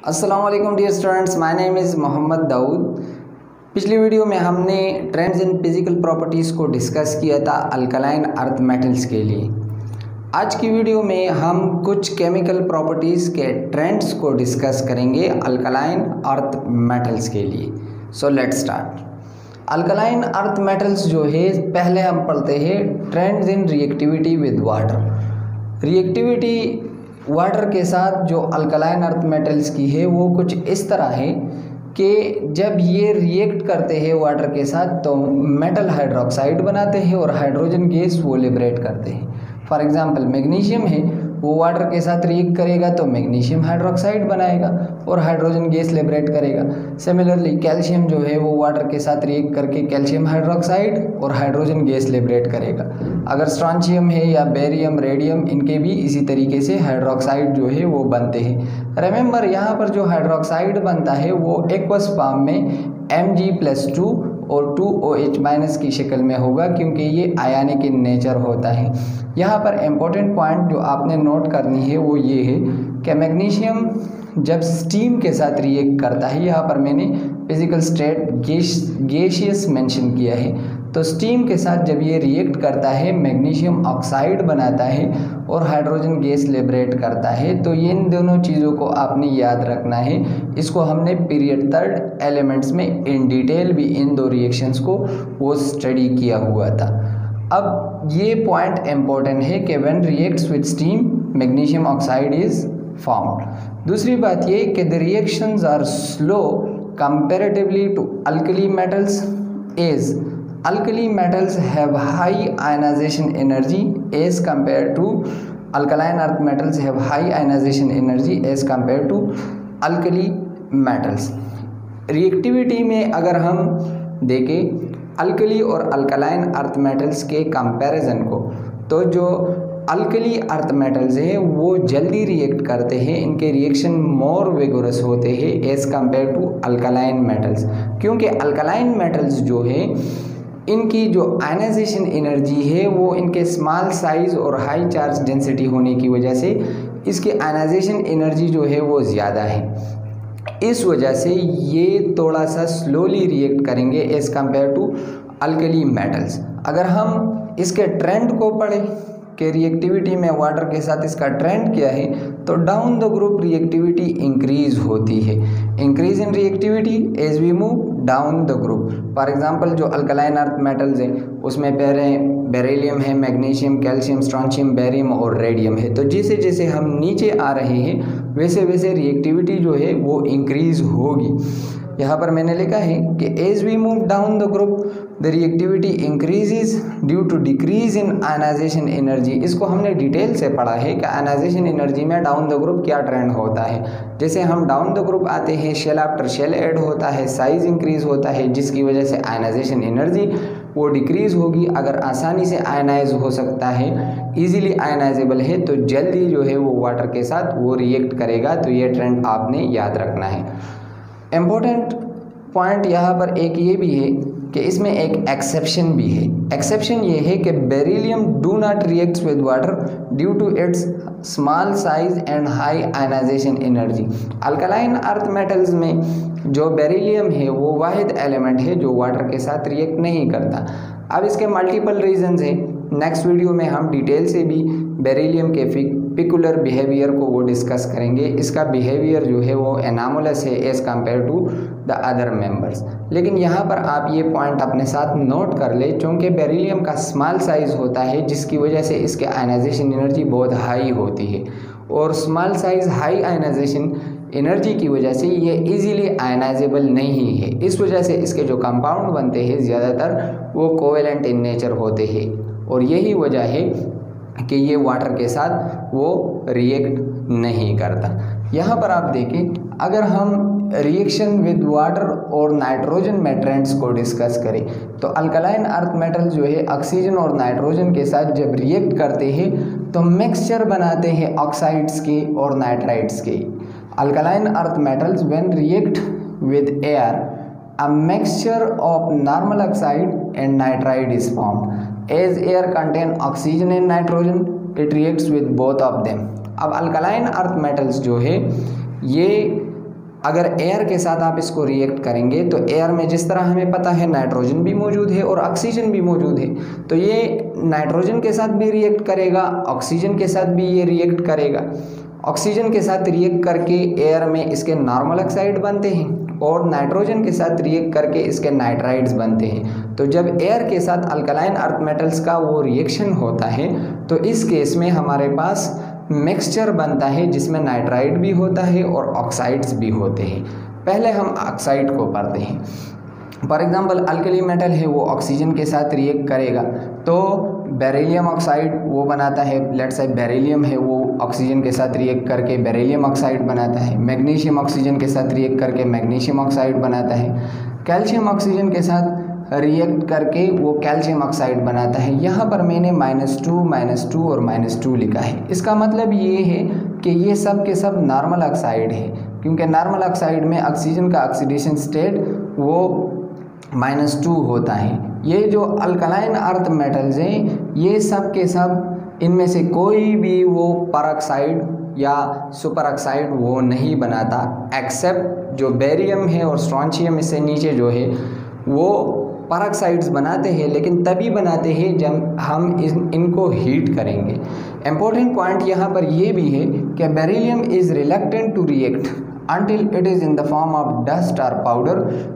अस्सलाम वालेकुम dear students, my name is Mohammad Daud. पिछली वीडियो में हमने ट्रेंड्स इन फिजिकल प्रॉपर्टीज़ को डिस्कस किया था अल्कलाइन अर्थ मेटल्स के लिए। आज की वीडियो में हम कुछ केमिकल प्रॉपर्टीज़ के ट्रेंड्स को डिस्कस करेंगे अल्कलाइन अर्थ मेटल्स के लिए। So let's start. Alkaline earth metals जो है, पहले हम पढ़ते हैं trends in reactivity with water. Reactivity water के साथ जो अल्कलाइन अर्थ मेटल्स की है वो कुछ इस तरह है कि जब ये रिएक्ट करते हैं वाटर के साथ तो मेटल हाइड्रोक्साइड बनाते हैं और हाइड्रोजन गैस वो लिबरेट करते हैं। फॉर एग्जांपल मैग्नीशियम है, वो वाटर के साथ रिएक्ट करेगा तो मैग्नीशियम हाइड्रोक्साइड बनाएगा और हाइड्रोजन गैस लिबरेट करेगा। सिमिलरली कैल्शियम जो है वो वाटर के साथ रिएक्ट करके कैल्शियम हाइड्रोक्साइड और हाइड्रोजन गैस लिबरेट करेगा। अगर स्ट्रॉन्शियम है या बेरियम, रेडियम, इनके भी इसी तरीके से हाइड्रोक्साइड जो है वो बनते हैं। रिमेंबर, यहाँ पर जो हाइड्रोक्साइड बनता है वो एक्वस फॉर्म में Mg+2 और 2OH- की शक्ल में होगा, क्योंकि ये आयनिक इन नेचर होता है। यहाँ पर इम्पोर्टेंट पॉइंट जो आपने नोट करनी है वो ये है कि मैग्नीशियम जब स्टीम के साथ रिएक्ट करता है, यहाँ पर मैंने फिजिकल स्टेट गैसियस मेंशन किया है, तो स्टीम के साथ जब ये रिएक्ट करता है मैग्नीशियम ऑक्साइड बनाता है और हाइड्रोजन गैस लिबरेट करता है। तो ये इन दोनों चीज़ों को आपने याद रखना है। इसको हमने पीरियड 3 एलिमेंट्स में इन डिटेल भी इन दो रिएक्शंस को वो स्टडी किया हुआ था। अब ये पॉइंट इम्पोर्टेंट है कि when reacts with steam magnesium oxide is formed. दूसरी बात ये कि the reactions are slow comparatively to alkali metals as alkali metals have high ionization energy as compared to alkaline earth metals have high ionization energy as compared to alkali metals। Reactivity में अगर हम देखें alkali और alkaline earth metals के comparison को, तो जो alkali earth metals हैं वो जल्दी रिएक्ट करते हैं, इनके रिएक्शन मोर विगोरस होते हैं as compare to alkaline metals. क्योंकि अल्कलाइन मेटल्स जो है इनकी जो आयनाइजेशन एनर्जी है वो इनके स्मॉल साइज और हाई चार्ज डेंसिटी होने की वजह से इसकी आयनाइजेशन एनर्जी जो है वो ज़्यादा है। इस वजह से ये थोड़ा सा स्लोली रिएक्ट करेंगे as compare to alkali metals. अगर हम इसके ट्रेंड को पढ़ें कि रिएक्टिविटी में वाटर के साथ इसका ट्रेंड क्या है, तो down the group reactivity increase होती है। Increase in reactivity as we move down the group. For example जो अल्कलाइन अर्थ मेटल्स हैं उसमें पहले बेरिलियम है, मैग्नीशियम, कैल्शियम, स्ट्रॉन्शियम, बेरियम और रेडियम है। तो जैसे जैसे हम नीचे आ रहे हैं वैसे वैसे रिएक्टिविटी जो है वो इंक्रीज होगी। यहाँ पर मैंने लिखा है कि as we move down the group the reactivity increases due to decrease in ionisation energy. इसको हमने डिटेल से पढ़ा है कि आयनाइजेशन एनर्जी में डाउन द ग्रुप क्या ट्रेंड होता है। जैसे हम डाउन द ग्रुप आते हैं, शेल आफ्टर शेल ऐड होता है, साइज इंक्रीज होता है, जिसकी वजह से आयनाइजेशन एनर्जी वो डिक्रीज होगी। अगर आसानी से आयनाइज हो सकता है, इजीली आयनाइजेबल है, तो जल्दी जो है वो वाटर के साथ वो रिएक्ट करेगा। तो ये ट्रेंड आपने याद रखना है। इम्पोर्टेंट पॉइंट यहाँ पर एक ये भी है कि इसमें एक एक्सेप्शन भी है। एक्सेप्शन ये है कि beryllium do not reacts with water due to its small size and high ionisation energy. Alkaline earth metals में जो बेरिलियम है वो वाहिद एलिमेंट है जो वाटर के साथ रिएक्ट नहीं करता। अब इसके मल्टीपल रीजंस हैं। नेक्स्ट वीडियो में हम डिटेल से भी बेरिलियम के पिकुलर बिहेवियर को वो डिस्कस करेंगे। इसका बिहेवियर जो है वो एनामोलस है as compare to the other members. लेकिन यहाँ पर आप ये पॉइंट अपने साथ नोट कर ले, क्योंकि बेरिलियम का स्मॉल साइज होता है जिसकी वजह से इसके आयनाइजेशन एनर्जी बहुत हाई होती है, और small size high ionisation energy की वजह से ये इजीली आयनाइजेबल नहीं है। इस वजह से इसके जो कंपाउंड बनते हैं ज़्यादातर वो कोवेलेंट इन नेचर होते हैं, और यही वजह है कि ये वाटर के साथ वो रिएक्ट नहीं करता। यहाँ पर आप देखें, अगर हम रिएक्शन विद वाटर और नाइट्रोजन में ट्रेंड्स को डिस्कस करें तो अल्कलाइन अर्थ मेटल जो है ऑक्सीजन और नाइट्रोजन के साथ जब रिएक्ट करते हैं तो मिक्सचर बनाते हैं ऑक्साइड्स के और नाइट्राइड्स के। Alkaline earth metals when react with air a mixture of normal oxide and nitride is formed as air contain oxygen and nitrogen it reacts with both of them। अब alkaline earth metals जो है ये अगर air के साथ आप इसको react करेंगे तो एयर में जिस तरह हमें पता है नाइट्रोजन भी मौजूद है और ऑक्सीजन भी मौजूद है, तो ये नाइट्रोजन के साथ भी रिएक्ट करेगा, ऑक्सीजन के साथ भी ये रिएक्ट करेगा। ऑक्सीजन के साथ रिएक्ट करके एयर में इसके नॉर्मल ऑक्साइड बनते हैं और नाइट्रोजन के साथ रिएक्ट करके इसके नाइट्राइड्स बनते हैं। तो जब एयर के साथ अल्कलाइन अर्थ मेटल्स का वो रिएक्शन होता है तो इस केस में हमारे पास मिक्सचर बनता है जिसमें नाइट्राइड भी होता है और ऑक्साइड्स भी होते हैं। पहले हम ऑक्साइड को पढ़ते हैं। फॉर एग्जांपल अल्कली मेटल है वो ऑक्सीजन के साथ रिएक्ट करेगा तो बेरिलियम ऑक्साइड वो बनाता है। लेट्स से बेरिलियम है वो ऑक्सीजन के साथ रिएक्ट करके बेरिलियम ऑक्साइड बनाता है। मैग्नीशियम ऑक्सीजन के साथ रिएक्ट करके मैग्नीशियम ऑक्साइड बनाता है। कैल्शियम ऑक्सीजन के साथ रिएक्ट करके वो कैल्शियम ऑक्साइड बनाता है। यहाँ पर मैंने -2 और -2 लिखा है। इसका मतलब ये है कि ये सब के सब नॉर्मल ऑक्साइड है, क्योंकि नॉर्मल ऑक्साइड में ऑक्सीजन का ऑक्सीडेशन स्टेट वो -2 होता है। ये जो अल्कलाइन अर्थ मेटल्स हैं ये सब के सब इनमें से कोई भी वो परऑक्साइड या सुपर ऑक्साइड वो नहीं बनाता, एक्सेप्ट जो बेरियम है और स्ट्रोंशियम इससे नीचे जो है वो परऑक्साइड्स बनाते हैं, लेकिन तभी बनाते हैं जब हम इनको हीट करेंगे। इम्पोर्टेंट पॉइंट यहाँ पर ये भी है कि beryllium is reluctant to react until it is in the form of dust or powder.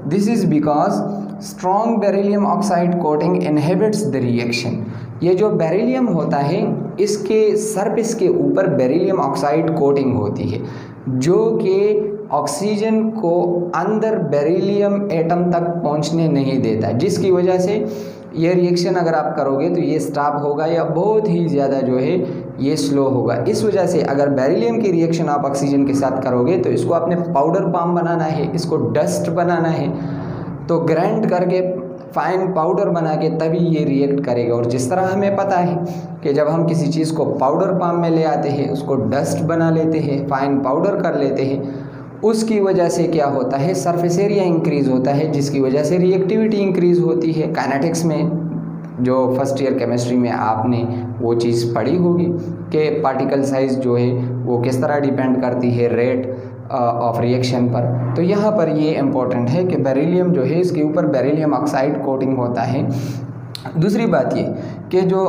This is because strong beryllium oxide coating inhibits the reaction. ये जो बेरिलियम होता है इसके सरफेस के ऊपर बेरिलियम ऑक्साइड कोटिंग होती है जो कि ऑक्सीजन को अंदर बेरिलियम एटम तक पहुंचने नहीं देता, जिसकी वजह से ये रिएक्शन अगर आप करोगे तो ये स्टॉप होगा या बहुत ही ज़्यादा जो है ये स्लो होगा। इस वजह से अगर बेरिलियम की रिएक्शन आप ऑक्सीजन के साथ करोगे तो इसको आपने पाउडर फॉर्म बनाना है, इसको डस्ट बनाना है, तो ग्राइंड करके फाइन पाउडर बना के तभी ये रिएक्ट करेगा। और जिस तरह हमें पता है कि जब हम किसी चीज़ को पाउडर फॉर्म में ले आते हैं, उसको डस्ट बना लेते हैं, फाइन पाउडर कर लेते हैं, उसकी वजह से क्या होता है सरफेस एरिया इंक्रीज़ होता है, जिसकी वजह से रिएक्टिविटी इंक्रीज़ होती है। काइनेटिक्स में जो फर्स्ट ईयर केमिस्ट्री में आपने वो चीज़ पढ़ी होगी कि पार्टिकल साइज़ जो है वो किस तरह डिपेंड करती है रेट ऑफ रिएक्शन पर। तो यहाँ पर ये इम्पोर्टेंट है कि बेरिलियम जो है इसके ऊपर बेरिलियम ऑक्साइड कोटिंग होता है। दूसरी बात ये कि जो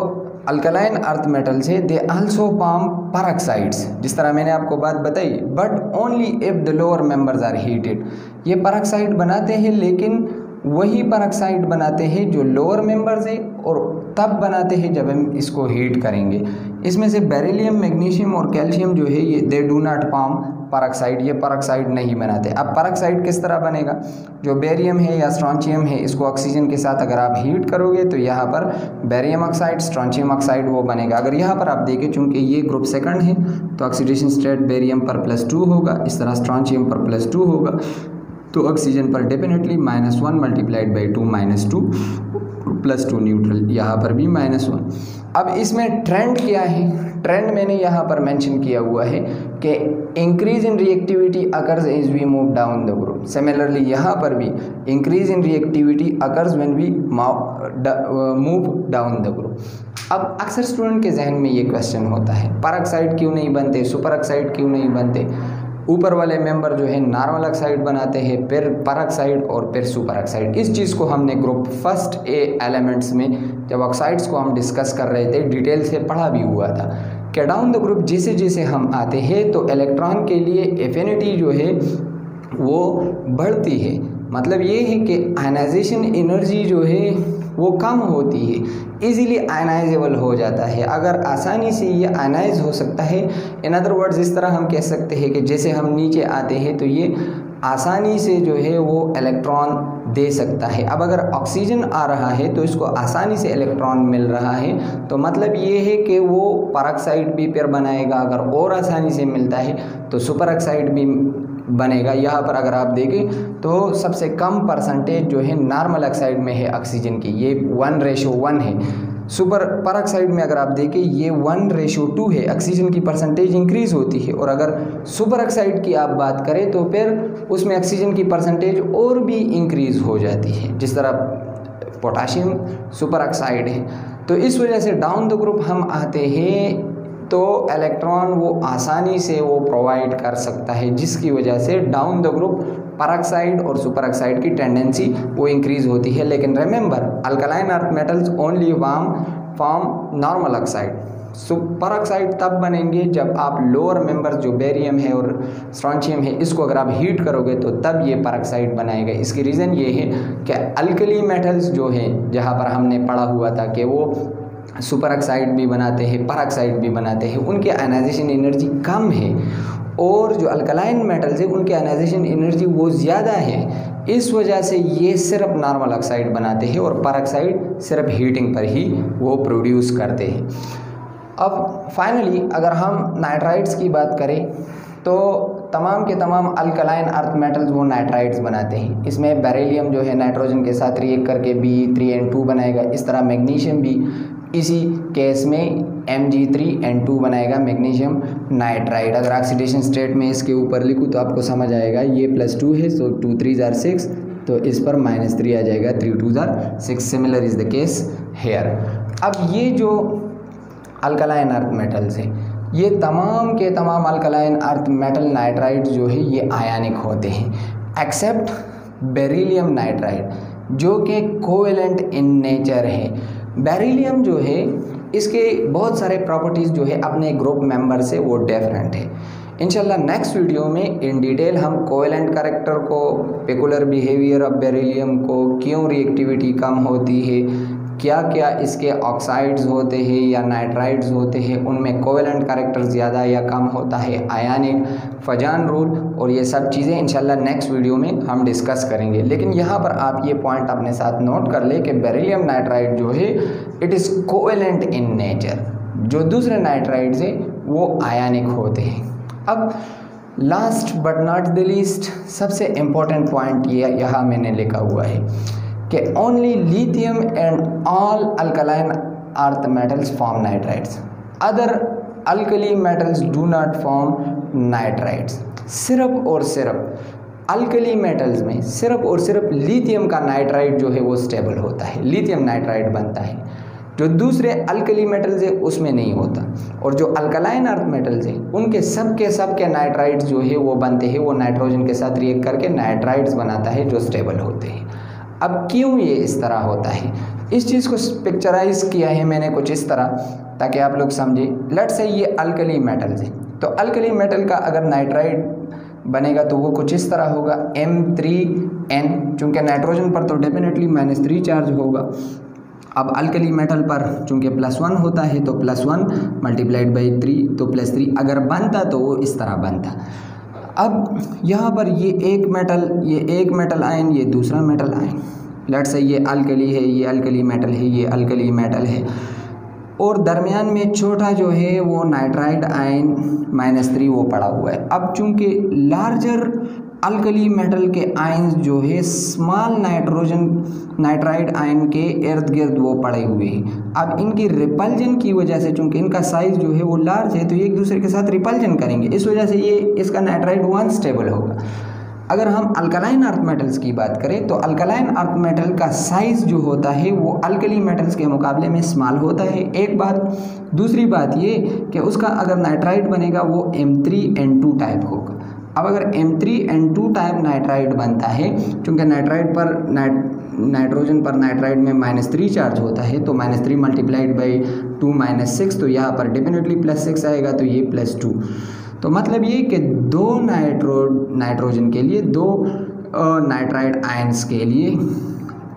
अल्कलाइन अर्थ मेटल्स है दे आल्सो फॉर्म परऑक्साइड्स, जिस तरह मैंने आपको बात बताई, but only if the lower members are heated. ये परऑक्साइड बनाते हैं लेकिन वही परऑक्साइड बनाते हैं जो लोअर मेंबर्स है और तब बनाते हैं जब हम इसको हीट करेंगे। इसमें से बेरिलियम, मैग्नीशियम और कैल्शियम जो है ये they do not form peroxide, ये परऑक्साइड नहीं बनाते। अब परऑक्साइड किस तरह बनेगा? जो बेरियम है या स्ट्रोंशियम है इसको ऑक्सीजन के साथ अगर आप हीट करोगे तो यहाँ पर बेरियम ऑक्साइड, स्ट्रोंशियम ऑक्साइड वो बनेगा। अगर यहाँ पर आप देखें चूँकि ये ग्रुप सेकंड है तो ऑक्सीडेशन स्टेट बेरियम पर +2 होगा, इस तरह स्ट्रोंशियम पर +2 होगा, तो ऑक्सीजन पर डेफिनेटली -1 × 2 -2 +2 न्यूट्रल, यहाँ पर भी -1। अब इसमें ट्रेंड क्या है? ट्रेंड मैंने यहाँ पर मेंशन किया हुआ है कि increase in reactivity occurs as we move down the group. Similarly यहाँ पर भी increase in reactivity occurs when we move down the group. अब अक्सर स्टूडेंट के जहन में ये क्वेश्चन होता है परऑक्साइड क्यों नहीं बनते, सुपर ऑक्साइड क्यों नहीं बनते? ऊपर वाले मेंबर जो है नॉर्मल ऑक्साइड बनाते हैं, फिर परऑक्साइड और फिर सुपर ऑक्साइड। इस चीज़ को हमने ग्रुप फर्स्ट ए एलिमेंट्स में जब ऑक्साइड्स को हम डिस्कस कर रहे थे डिटेल से पढ़ा भी हुआ था कि डाउन द ग्रुप जैसे जैसे हम आते हैं तो इलेक्ट्रॉन के लिए एफिनिटी जो है वो बढ़ती है। मतलब ये है कि आयनाइजेशन एनर्जी जो है वो कम होती है, इजीली आयनाइजेबल हो जाता है, अगर आसानी से ये आयनाइज हो सकता है। इन अदर वर्ड्स इस तरह हम कह सकते हैं कि जैसे हम नीचे आते हैं तो ये आसानी से जो है वो इलेक्ट्रॉन दे सकता है। अब अगर ऑक्सीजन आ रहा है तो इसको आसानी से इलेक्ट्रॉन मिल रहा है, तो मतलब ये है कि वो परऑक्साइड भी फिर बनाएगा। अगर और आसानी से मिलता है तो सुपर ऑक्साइड भी बनेगा। यहाँ पर अगर आप देखें तो सबसे कम परसेंटेज जो है नॉर्मल ऑक्साइड में है ऑक्सीजन की, ये 1:1 है। सुपर परऑक्साइड में अगर आप देखें ये 1:2 है, ऑक्सीजन की परसेंटेज इंक्रीज़ होती है। और अगर सुपर ऑक्साइड की आप बात करें तो फिर उसमें ऑक्सीजन की परसेंटेज और भी इंक्रीज़ हो जाती है, जिस तरह पोटाशियम सुपर ऑक्साइड है। तो इस वजह से डाउन द ग्रुप हम आते हैं तो इलेक्ट्रॉन वो आसानी से वो प्रोवाइड कर सकता है, जिसकी वजह से डाउन द ग्रुप परऑक्साइड और सुपर ऑक्साइड की टेंडेंसी वो इंक्रीज होती है। लेकिन remember, alkaline earth metals only form normal oxide. Super oxide तब बनेंगे जब आप लोअर मेंबर्स जो बेरियम है और स्ट्रोंशियम है, इसको अगर आप हीट करोगे तो तब ये परऑक्साइड बनाएगा। इसकी रीज़न ये है कि अल्कली मेटल्स जो है, जहाँ पर हमने पढ़ा हुआ था कि वो सुपर ऑक्साइड भी बनाते हैं, परऑक्साइड भी बनाते हैं, उनकी आयनाइजेशन एनर्जी कम है, और जो अल्कलाइन मेटल्स है उनकी आयनाइजेशन एनर्जी वो ज़्यादा है। इस वजह से ये सिर्फ नॉर्मल ऑक्साइड बनाते हैं और परऑक्साइड सिर्फ हीटिंग पर ही वो प्रोड्यूस करते हैं। अब फाइनली अगर हम नाइट्राइड्स की बात करें तो तमाम के तमाम अल्कलाइन अर्थ मेटल्स वो नाइट्राइड्स बनाते हैं। इसमें बेरिलियम जो है नाइट्रोजन के साथ रिएक्ट करके Be3N2 बनाएगा। इस तरह मैग्नीशियम भी इसी केस में Mg3N2 बनाएगा, मैग्नीशियम नाइट्राइड। अगर ऑक्सीडेशन स्टेट में इसके ऊपर लिखूँ तो आपको समझ आएगा, ये +2 है तो 2 3 are 6, तो इस पर -3 आ जाएगा, 3 2 are 6। Similar is the case hair. अब ये जो अल्कलाइन अर्थ मेटल्स हैं, ये तमाम के तमाम अल्कलाइन अर्थ मेटल नाइट्राइड जो है ये आयनिक होते हैं, एक्सेप्ट बेरिलियम नाइट्राइड जो कि कोवेलेंट इन नेचर है। बेरिलियम जो है इसके बहुत सारे प्रॉपर्टीज़ जो है अपने ग्रुप मेंबर से वो डिफरेंट है। इंशाल्लाह नेक्स्ट वीडियो में इन डिटेल हम कोवेलेंट कैरेक्टर को, पेकुलर बिहेवियर ऑफ बेरिलियम को, क्यों रिएक्टिविटी कम होती है, क्या क्या इसके ऑक्साइड्स होते हैं या नाइट्राइड्स होते हैं, उनमें कोवेलेंट कैरेक्टर ज़्यादा या कम होता है, आयनिक, फजान रूल, और ये सब चीज़ें इंशाल्लाह नेक्स्ट वीडियो में हम डिस्कस करेंगे। लेकिन यहाँ पर आप ये पॉइंट अपने साथ नोट कर ले कि बेरिलियम नाइट्राइड जो है it is covalent in nature, जो दूसरे नाइट्राइड्स हैं वो आयनिक होते हैं। अब last but not the least सबसे इम्पोर्टेंट पॉइंट ये यहाँ मैंने लिखा हुआ है कि only lithium and all alkaline earth metals form nitrides, other alkali metals do not form nitrides. सिर्फ और सिर्फ अल्कली मेटल्स में सिर्फ और सिर्फ लिथियम का नाइट्राइड जो है वो स्टेबल होता है, लिथियम नाइट्राइड बनता है, जो दूसरे अल्कली मेटल्स है उसमें नहीं होता। और जो अल्कलाइन अर्थ मेटल्स है उनके सबके नाइट्राइड्स जो है वो बनते हैं, वो नाइट्रोजन के साथ रिएक्ट करके नाइट्राइड्स बनाता है जो स्टेबल होते हैं। अब क्यों ये इस तरह होता है, इस चीज़ को पिक्चराइज किया है मैंने कुछ इस तरह ताकि आप लोग समझें। लेट्स से ये अल्कली मेटल्स है, तो अल्कली मेटल का अगर नाइट्राइड बनेगा तो वो कुछ इस तरह होगा, M3N, चूँकि नाइट्रोजन पर तो डेफिनेटली -3 चार्ज होगा। अब अल्कली मेटल पर चूँकि +1 होता है तो +1 × 3 तो +3 अगर बनता तो वो इस तरह बनता। अब यहाँ पर ये एक मेटल आयन, ये दूसरा मेटल आयन, लेट्स से ये अल्कली है, ये अल्कली मेटल है, ये अल्कली मेटल है, और दरमियान में छोटा जो है वो नाइट्राइड आयन -3 वो पड़ा हुआ है। अब चूँकि लार्जर अल्कली मेटल के आयन्स जो है स्मॉल नाइट्राइड आयन के इर्द गिर्द वो पड़े हुए हैं। अब इनकी रिपल्जन की वजह से, चूँकि इनका साइज़ जो है वो लार्ज है, तो ये एक दूसरे के साथ रिपल्जन करेंगे, इस वजह से ये इसका नाइट्राइड अनस्टेबल होगा। अगर हम अल्कलाइन अर्थ मेटल्स की बात करें तो अल्कलाइन अर्थ मेटल का साइज़ जो होता है वो अल्कली मेटल्स के मुकाबले में स्मॉल होता है, एक बात। दूसरी बात ये कि उसका अगर नाइट्राइड बनेगा वो M3N2 टाइप होगा। अब अगर M3N2 टाइप नाइट्राइड बनता है, चूँकि नाइट्रोजन पर नाइट्राइड में -3 चार्ज होता है, तो -3 × 2 -6, तो यहाँ पर डेफिनेटली +6 आएगा, तो ये +2। तो मतलब ये कि 2 नाइट्रोजन के लिए, 2 नाइट्राइड आयंस के लिए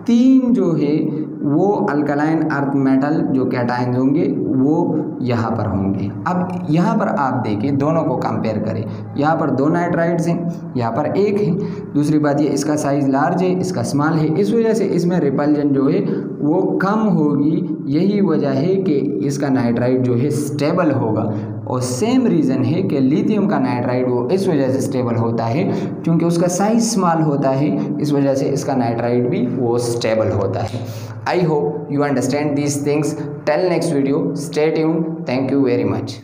3 जो है वो अल्कलाइन अर्थ मेटल जो कैटायंस होंगे वो यहाँ पर होंगे। अब यहाँ पर आप देखें, दोनों को कंपेयर करें, यहाँ पर 2 नाइट्राइड्स हैं, यहाँ पर 1 है। दूसरी बात ये इसका साइज़ लार्ज है, इसका स्मॉल है, इस वजह से इसमें रिपल्जन जो है वो कम होगी। यही वजह है कि इसका नाइट्राइड जो है स्टेबल होगा। और सेम रीज़न है कि लिथियम का नाइट्राइड वो इस वजह से स्टेबल होता है क्योंकि उसका साइज़ स्मॉल होता है, इस वजह से इसका नाइट्राइड भी वो स्टेबल होता है। I hope you understand these things. Till next video, stay tuned. Thank you very much.